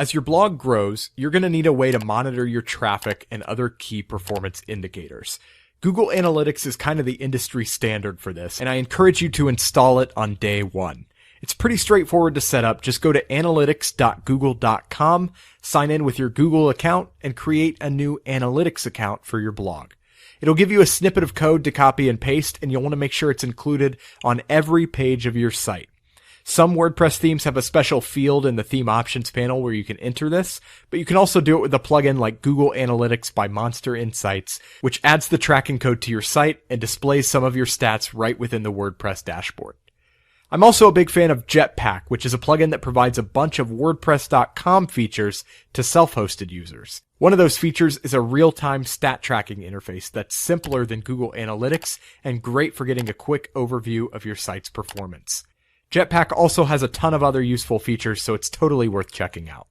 As your blog grows, you're going to need a way to monitor your traffic and other key performance indicators. Google Analytics is kind of the industry standard for this, and I encourage you to install it on day one. It's pretty straightforward to set up. Just go to analytics.google.com, sign in with your Google account, and create a new analytics account for your blog. It'll give you a snippet of code to copy and paste, and you'll want to make sure it's included on every page of your site. Some WordPress themes have a special field in the theme options panel where you can enter this, but you can also do it with a plugin like Google Analytics by Monster Insights, which adds the tracking code to your site and displays some of your stats right within the WordPress dashboard. I'm also a big fan of Jetpack, which is a plugin that provides a bunch of WordPress.com features to self-hosted users. One of those features is a real-time stat tracking interface that's simpler than Google Analytics and great for getting a quick overview of your site's performance. Jetpack also has a ton of other useful features, so it's totally worth checking out.